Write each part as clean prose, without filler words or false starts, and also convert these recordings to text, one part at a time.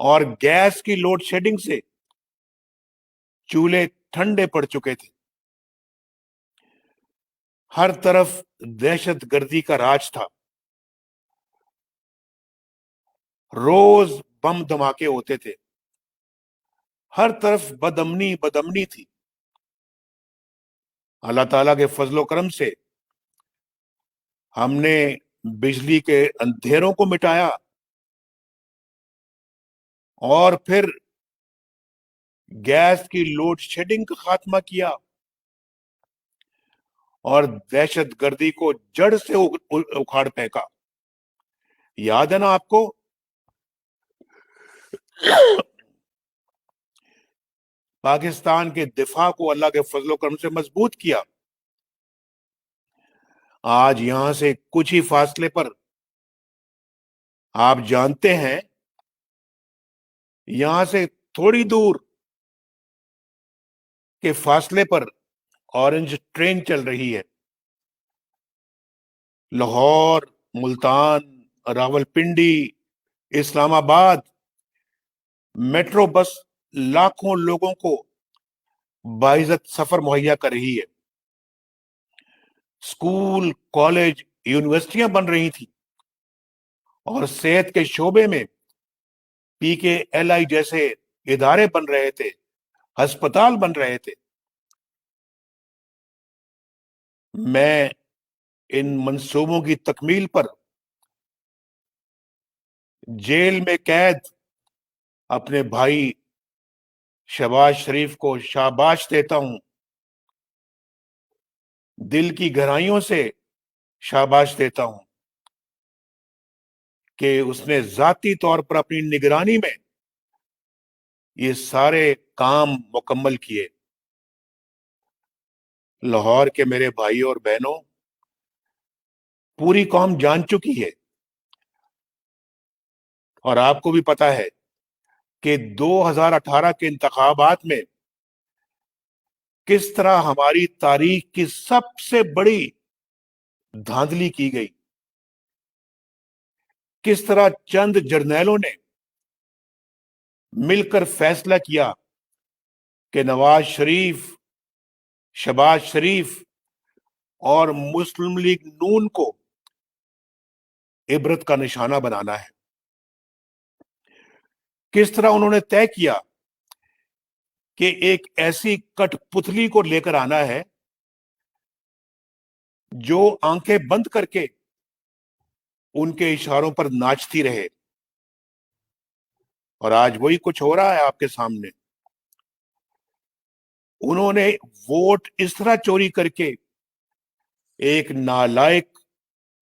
اور گیس کی load shedding سے چولہے ٹھنڈے پڑ چکے تھے. ہر طرف دہشت گردی کا راج تھا. روز بم دھماکے ہوتے تھے. ہر طرف بدامنی تھی. اللہ تعالیٰ کے فضل و کرم سے ہم نے بجلی کے اندھیروں کو مٹایا اور پھر گیس کی لوڈ شیڈنگ کا خاتمہ کیا اور دہشت گردی کو جڑ سے اکھاڑ پھینکا. یاد ہے نا آپ کو؟ پاکستان کے دفاع کو اللہ کے فضل و کرم سے مضبوط کیا. آج یہاں سے کچھ ہی فاصلے پر آپ جانتے ہیں یہاں سے تھوڑی دور کے فاصلے پر اورنج ٹرین چل رہی ہے. لاہور، ملتان، راولپنڈی، اسلام آباد میٹرو بس لاکھوں لوگوں کو باعزت سفر مہیا کر رہی ہے. اسکول، کالج، یونیورسٹیاں بن رہی تھیں اور صحت کے شعبے میں PKLI جیسے ادارے بن رہے تھے، ہسپتال بن رہے تھے. میں ان منصوبوں کی تکمیل پر جیل میں قید اپنے بھائی شہباز شریف کو شاباش دیتا ہوں. دل کی گہرائیوں سے شاباش دیتا ہوں کہ اس نے ذاتی طور پر اپنی نگرانی میں یہ سارے کام مکمل کیے. لاہور کے میرے بھائیوں اور بہنوں، پوری قوم جان چکی ہے اور آپ کو بھی پتا ہے کہ 2018 کے انتخابات میں کس طرح ہماری تاریخ کی سب سے بڑی دھاندلی کی گئی. کس طرح چند جرنیلوں نے مل کر فیصلہ کیا کہ نواز شریف، شہباز شریف اور مسلم لیگ نون کو عبرت کا نشانہ بنانا ہے. کس طرح انہوں نے طے کیا کہ ایک ایسی کٹ پتلی کو لے کر آنا ہے جو آنکھیں بند کر کے ان کے اشاروں پر ناچتی رہے. اور آج وہی کچھ ہو رہا ہے آپ کے سامنے. انہوں نے ووٹ اس طرح چوری کر کے ایک نالائق،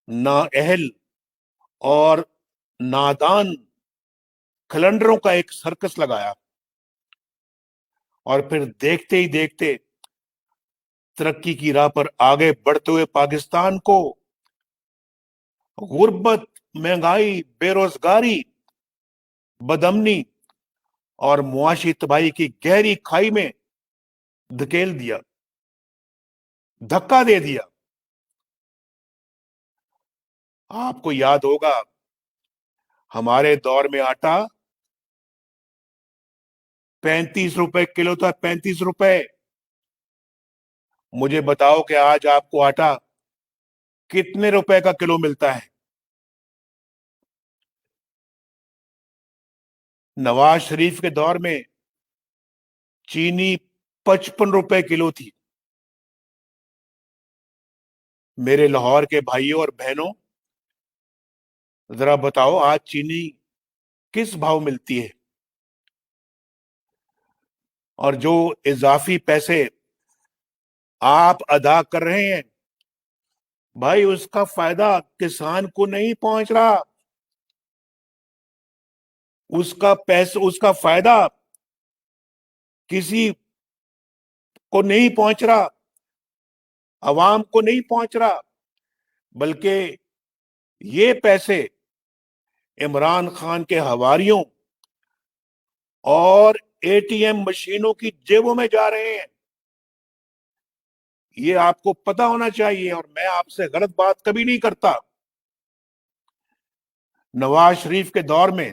نااہل اور نادان کلنڈروں کا ایک سرکس لگایا اور پھر دیکھتے ہی دیکھتے ترقی کی راہ پر آگے بڑھتے ہوئے پاکستان کو غربت، مہنگائی، بے روزگاری، بدامنی اور معاشی تباہی کی گہری کھائی میں دھکیل دیا، دھکا دے دیا. آپ کو یاد ہوگا ہمارے دور میں آٹا 35 روپے کلو تھا. 35 روپے. مجھے بتاؤ کہ آج آپ کو آٹا کتنے روپے کا کلو ملتا ہے؟ نواز شریف کے دور میں چینی 55 روپے کلو تھی. میرے لاہور کے بھائیوں اور بہنوں، ذرا بتاؤ آج چینی کس بھاؤ ملتی ہے؟ اور جو اضافی پیسے آپ ادا کر رہے ہیں بھائی، اس کا فائدہ کسان کو نہیں پہنچ رہا. اس کا فائدہ کسی کو نہیں پہنچ رہا، عوام کو نہیں پہنچ رہا، بلکہ یہ پیسے عمران خان کے حواریوں اور ATM مشینوں کی جیبوں میں جا رہے ہیں. یہ آپ کو پتا ہونا چاہیے اور میں آپ سے غلط بات کبھی نہیں کرتا. نواز شریف کے دور میں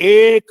1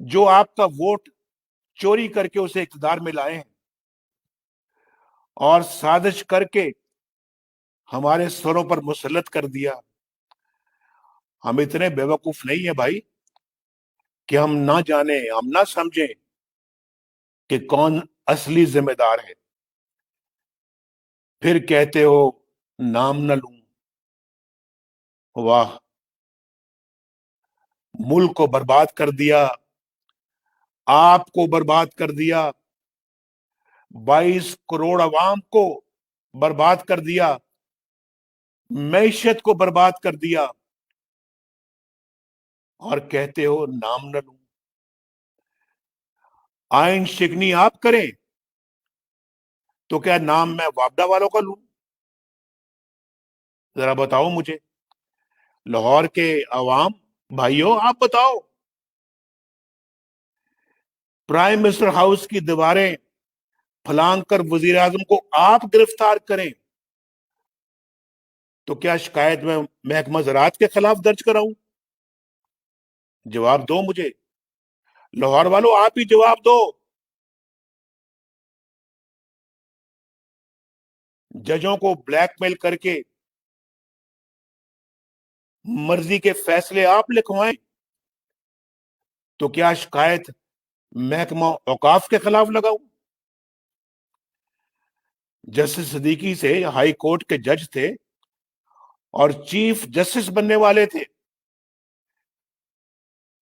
جو آپ کا ووٹ چوری کر کے اسے اقتدار میں لائے ہیں اور سازش کر کے ہمارے سروں پر مسلط کر دیا. ہم اتنے بیوقوف نہیں ہیں بھائی کہ ہم نہ جانیں، ہم نہ سمجھیں کہ کون اصلی ذمہ دار ہے. پھر کہتے ہو نام نہ لوں. واہ، ملک کو برباد کر دیا، آپ کو برباد کر دیا، 22 کروڑ عوام کو برباد کر دیا، معیشت کو برباد کر دیا، اور کہتے ہو نام نہ لوں. آئین شکنی آپ کریں تو کیا نام میں وابڈا والوں کا لوں؟ ذرا بتاؤ مجھے، لاہور کے عوام بھائیوں، آپ بتاؤ. پرائم منسٹر ہاؤس کی دیواریں پھلانگ کر وزیر اعظم کو آپ گرفتار کریں تو کیا شکایت میں محکمہ زراعت کے خلاف درج کراؤں؟ جواب دو مجھے، لاہور والوں آپ ہی جواب دو. ججوں کو بلیک میل کر کے مرضی کے فیصلے آپ لکھوائیں تو کیا شکایت محکمہ اوقاف کے خلاف لگاؤں؟ جسٹس صدیقی سے ہائی کورٹ کے جج تھے اور چیف جسٹس بننے والے تھے.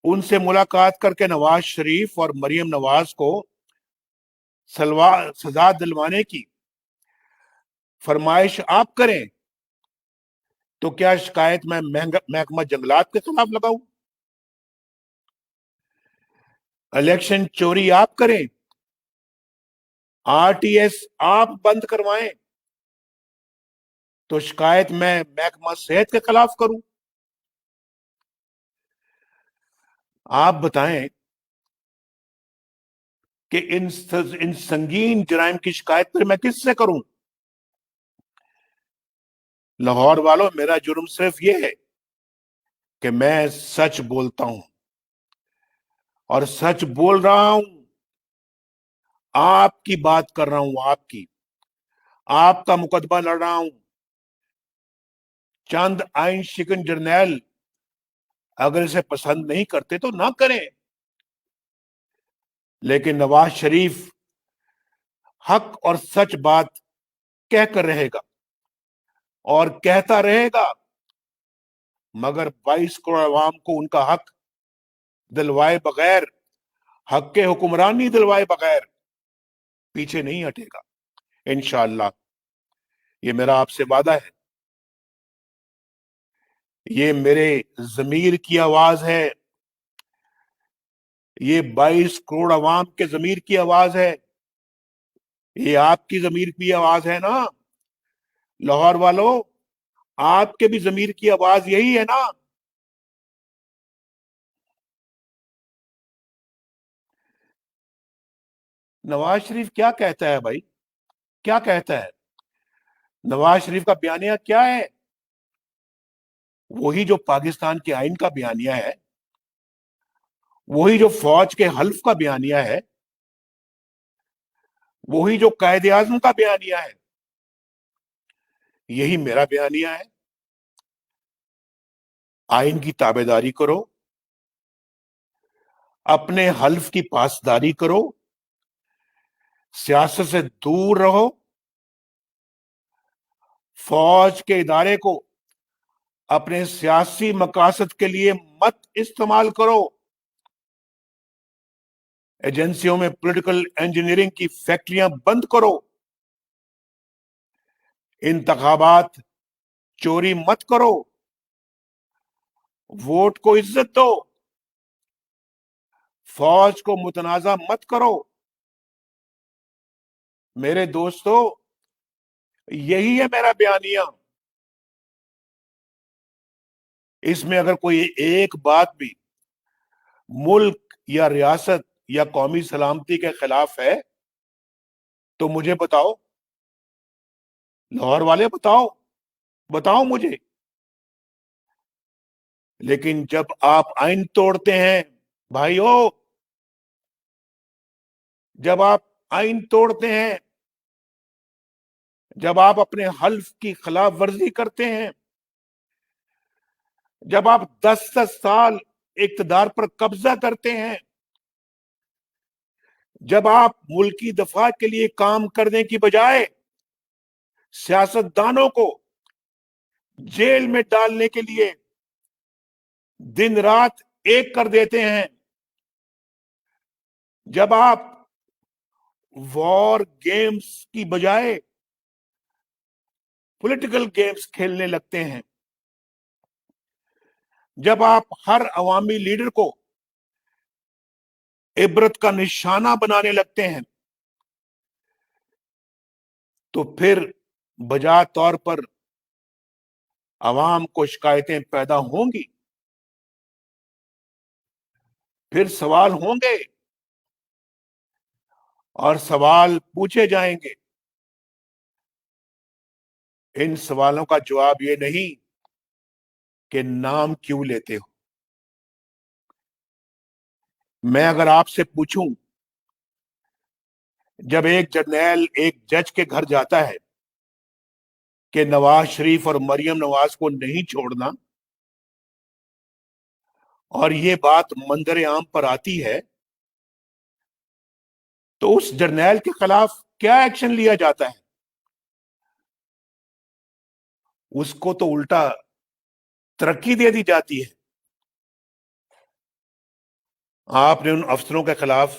ان سے ملاقات کر کے نواز شریف اور مریم نواز کو سزا دلوانے کی فرمائش آپ کریں تو کیا شکایت میں محکمہ جنگلات کے خلاف لگاؤں؟ الیکشن چوری آپ کریں، آر ٹی ایس آپ بند کروائیں تو شکایت میں محکمہ صحت کے خلاف کروں؟ آپ بتائیں کہ ان سنگین جرائم کی شکایت پھر میں کس سے کروں؟ لاہور والوں، میرا جرم صرف یہ ہے کہ میں سچ بولتا ہوں اور سچ بول رہا ہوں. آپ کی بات کر رہا ہوں، آپ کا مقدمہ لڑ رہا ہوں. چند آئین شکن جرنیل اگر اسے پسند نہیں کرتے تو نہ کریں، لیکن نواز شریف حق اور سچ بات کہہ کر رہے گا اور کہتا رہے گا، مگر 22 کروڑ عوام کو ان کا حق دلوائے بغیر، حق کے حکمرانی دلوائے بغیر پیچھے نہیں ہٹے گا انشاءاللہ. یہ میرا آپ سے وعدہ ہے، یہ میرے ضمیر کی آواز ہے، یہ 22 کروڑ عوام کے ضمیر کی آواز ہے، یہ آپ کی ضمیر کی آواز ہے نا لاہور والوں؟ آپ کے بھی ضمیر کی آواز یہی ہے نا؟ نواز شریف کیا کہتا ہے بھائی؟ کیا کہتا ہے نواز شریف کا بیانیہ؟ کیا ہے؟ وہی جو پاکستان کے آئین کا بیانیہ ہے، وہی جو فوج کے حلف کا بیانیہ ہے، وہی جو قائد اعظم کا بیانیہ ہے، یہی میرا بیانیہ ہے. آئین کی تابع داری کرو، اپنے حلف کی پاسداری کرو، سیاست سے دور رہو، فوج کے ادارے کو اپنے سیاسی مقاصد کے لیے مت استعمال کرو، ایجنسیوں میں پولیٹیکل انجینئرنگ کی فیکٹریاں بند کرو، انتخابات چوری مت کرو، ووٹ کو عزت دو، فوج کو متنازع مت کرو. میرے دوستو، یہی ہے میرا بیانیہ. اس میں اگر کوئی ایک بات بھی ملک یا ریاست یا قومی سلامتی کے خلاف ہے تو مجھے بتاؤ، لاہور والے بتاؤ مجھے. لیکن جب آپ آئین توڑتے ہیں بھائیو، جب آپ آئین توڑتے ہیں، جب آپ اپنے حلف کی خلاف ورزی کرتے ہیں، جب آپ 10 سال اقتدار پر قبضہ کرتے ہیں، جب آپ ملکی دفاع کے لیے کام کرنے کی بجائے سیاستدانوں کو جیل میں ڈالنے کے لیے دن رات ایک کر دیتے ہیں، جب آپ وار گیمز کی بجائے پولیٹیکل گیمز کھیلنے لگتے ہیں، جب آپ ہر عوامی لیڈر کو عبرت کا نشانہ بنانے لگتے ہیں، تو پھر بجا طور پر عوام کو شکایتیں پیدا ہوں گی، پھر سوال ہوں گے اور سوال پوچھے جائیں گے۔ ان سوالوں کا جواب یہ نہیں کہ نام کیوں لیتے ہو۔ میں اگر آپ سے پوچھوں، جب ایک جرنیل ایک جج کے گھر جاتا ہے کہ نواز شریف اور مریم نواز کو نہیں چھوڑنا، اور یہ بات منظر عام پر آتی ہے، تو اس جرنیل کے خلاف کیا ایکشن لیا جاتا ہے؟ اس کو تو الٹا ترقی دے دی جاتی ہے۔ آپ نے ان افسروں کے خلاف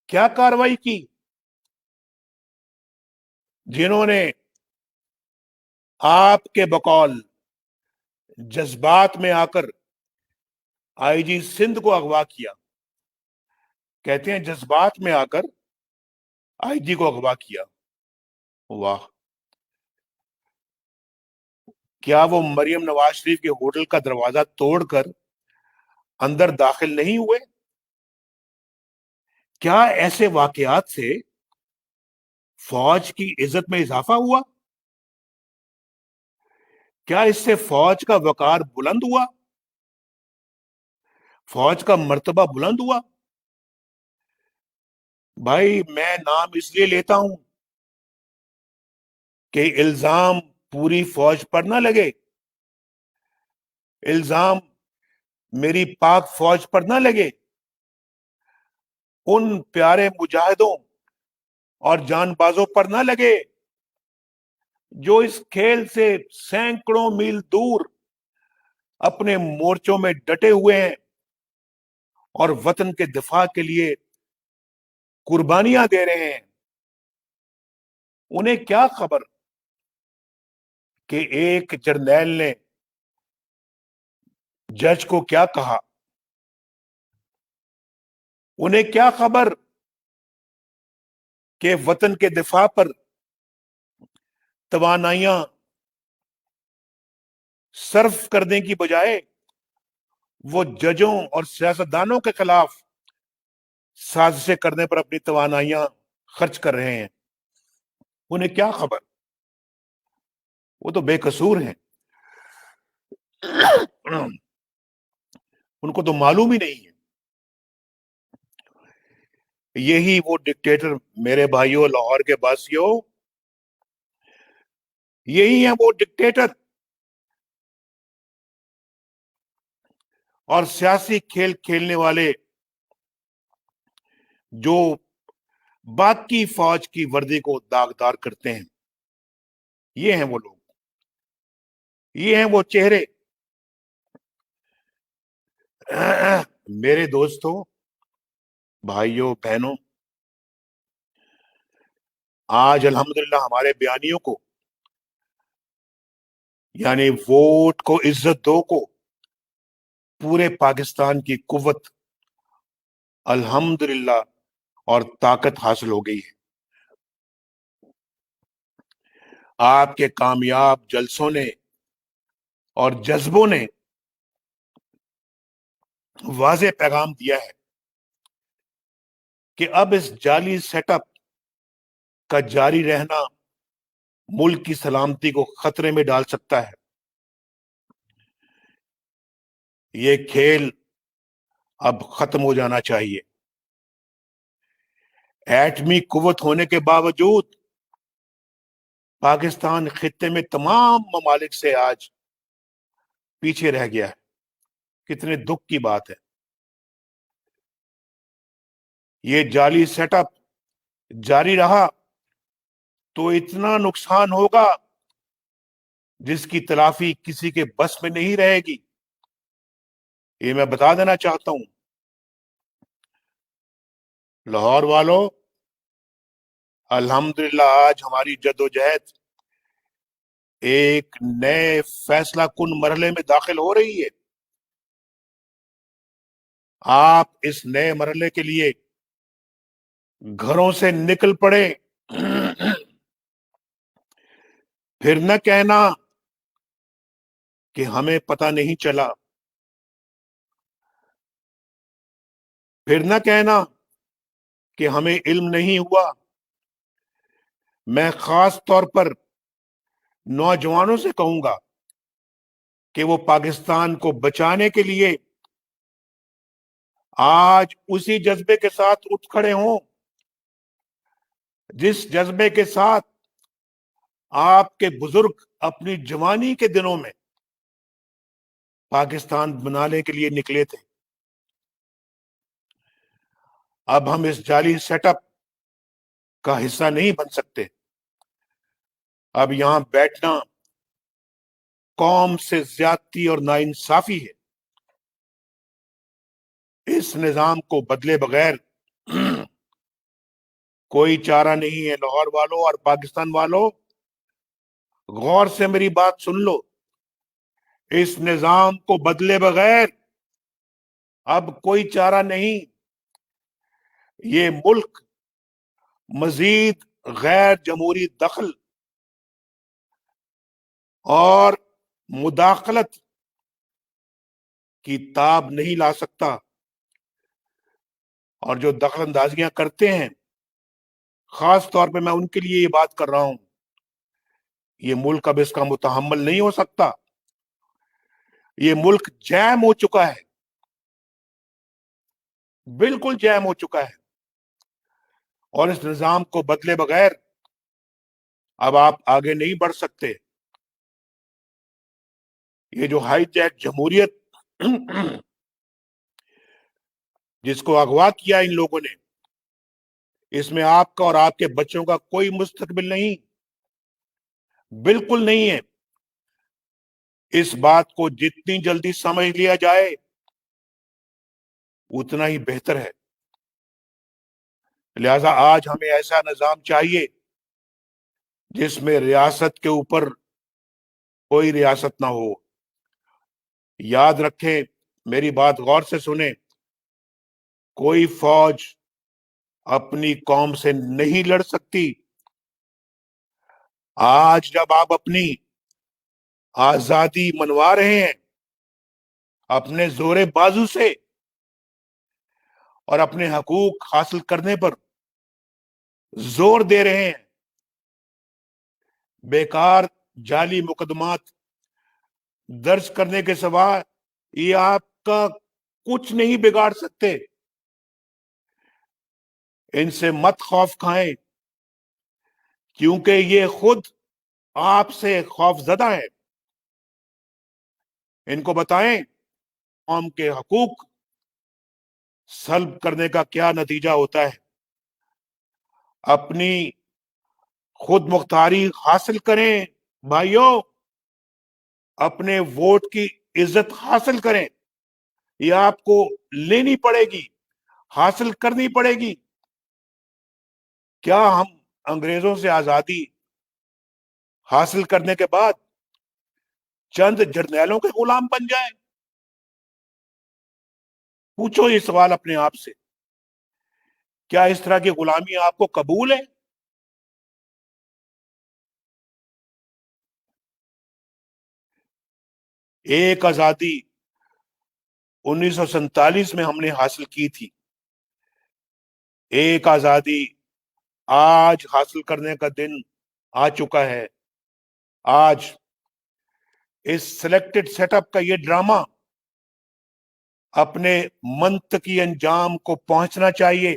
کیا کارروائی کی جنہوں نے آپ کے بقول جذبات میں آ کر آئی جی سندھ کو اغوا کیا؟ کہتے ہیں جذبات میں آ کر آئی جی کو اغوا کیا۔ واہ! کیا وہ مریم نواز شریف کے ہوٹل کا دروازہ توڑ کر اندر داخل نہیں ہوئے؟ کیا ایسے واقعات سے فوج کی عزت میں اضافہ ہوا؟ کیا اس سے فوج کا وقار بلند ہوا؟ فوج کا مرتبہ بلند ہوا؟ بھائی میں نام اس لیے لیتا ہوں کہ الزام پوری فوج پر نہ لگے، الزام میری پاک فوج پر نہ لگے، ان پیارے مجاہدوں اور جان بازوں پر نہ لگے جو اس کھیل سے سینکڑوں میل دور اپنے مورچوں میں ڈٹے ہوئے ہیں اور وطن کے دفاع کے لیے قربانیاں دے رہے ہیں۔ انہیں کیا خبر کہ ایک جرنیل نے جج کو کیا کہا؟ انہیں کیا خبر کہ وطن کے دفاع پر توانائیاں صرف کرنے کی بجائے وہ ججوں اور سیاستدانوں کے خلاف سازشیں کرنے پر اپنی توانائیاں خرچ کر رہے ہیں؟ انہیں کیا خبر؟ وہ تو بے قصور ہیں، ان کو تو معلوم ہی نہیں ہے۔ یہی وہ ڈکٹیٹر، میرے بھائیوں لاہور کے باسیوں، یہی ہیں وہ ڈکٹیٹر اور سیاسی کھیل کھیلنے والے جو باقی فوج کی وردی کو داغدار کرتے ہیں۔ یہ ہیں وہ لوگ، یہ ہیں وہ چہرے۔ میرے دوستوں، بھائیوں، بہنوں، آج الحمدللہ ہمارے بیانیوں کو، یعنی ووٹ کو عزت دو کو، پورے پاکستان کی قوت الحمدللہ اور طاقت حاصل ہو گئی ہے۔ آپ کے کامیاب جلسوں نے اور جذبوں نے واضح پیغام دیا ہے کہ اب اس جعلی سیٹ اپ کا جاری رہنا ملک کی سلامتی کو خطرے میں ڈال سکتا ہے۔ یہ کھیل اب ختم ہو جانا چاہیے۔ ایٹمی قوت ہونے کے باوجود پاکستان خطے میں تمام ممالک سے آج پیچھے رہ گیا ہے. کتنے دکھ کی بات ہے. یہ جعلی سیٹ اپ جاری رہا تو اتنا نقصان ہوگا جس کی تلافی کسی کے بس میں نہیں رہے گی. یہ میں بتا دینا چاہتا ہوں. لاہور والوں، الحمدللہ آج ہماری جدوجہد ایک نئے فیصلہ کن مرحلے میں داخل ہو رہی ہے. آپ اس نئے مرحلے کے لیے گھروں سے نکل پڑے. پھر نہ کہنا کہ ہمیں پتہ نہیں چلا. پھر نہ کہنا کہ ہمیں علم نہیں ہوا. میں خاص طور پر نوجوانوں سے کہوں گا کہ وہ پاکستان کو بچانے کے لیے آج اسی جذبے کے ساتھ اٹھ کھڑے ہوں جس جذبے کے ساتھ آپ کے بزرگ اپنی جوانی کے دنوں میں پاکستان بنانے کے لیے نکلے تھے. اب ہم اس جعلی سیٹ اپ کا حصہ نہیں بن سکتے. اب یہاں بیٹھنا قوم سے زیادتی اور ناانصافی ہے. اس نظام کو بدلے بغیر کوئی چارہ نہیں ہے. لاہور والوں اور پاکستان والوں، غور سے میری بات سن لو. اس نظام کو بدلے بغیر اب کوئی چارہ نہیں. یہ ملک مزید غیر جمہوری دخل اور مداخلت کی تاب نہیں لا سکتا. اور جو دخل اندازیاں کرتے ہیں، خاص طور پہ میں ان کے لیے یہ بات کر رہا ہوں، یہ ملک اب اس کا متحمل نہیں ہو سکتا. یہ ملک جیم ہو چکا ہے، بالکل جیم ہو چکا ہے. اور اس نظام کو بدلے بغیر اب آپ آگے نہیں بڑھ سکتے. یہ جو ہائی ٹیک جمہوریت جس کو اغوا کیا ان لوگوں نے، اس میں آپ کا اور آپ کے بچوں کا کوئی مستقبل نہیں، بالکل نہیں ہے. اس بات کو جتنی جلدی سمجھ لیا جائے اتنا ہی بہتر ہے. لہذا آج ہمیں ایسا نظام چاہیے جس میں ریاست کے اوپر کوئی ریاست نہ ہو. یاد رکھیں، میری بات غور سے سنیں، کوئی فوج اپنی قوم سے نہیں لڑ سکتی. آج جب آپ اپنی آزادی منوا رہے ہیں اپنے زور بازو سے اور اپنے حقوق حاصل کرنے پر زور دے رہے ہیں، بیکار جعلی مقدمات درج کرنے کے سوا یہ آپ کا کچھ نہیں بگاڑ سکتے. ان سے مت خوف کھائیں، کیونکہ یہ خود آپ سے خوف زدہ ہیں. ان کو بتائیں قوم کے حقوق سلب کرنے کا کیا نتیجہ ہوتا ہے. اپنی خود مختاری حاصل کریں بھائیوں، اپنے ووٹ کی عزت حاصل کریں. یہ آپ کو لینی پڑے گی، حاصل کرنی پڑے گی. کیا ہم انگریزوں سے آزادی حاصل کرنے کے بعد چند جرنیلوں کے غلام بن جائیں؟ پوچھو یہ سوال اپنے آپ سے. کیا اس طرح کی غلامی آپ کو قبول ہے؟ ایک آزادی 1947 میں ہم نے حاصل کی تھی. ایک آزادی آج حاصل کرنے کا دن آ چکا ہے. آج اس سلیکٹڈ سیٹ اپ کا یہ ڈرامہ اپنے منطقی انجام کو پہنچنا چاہیے.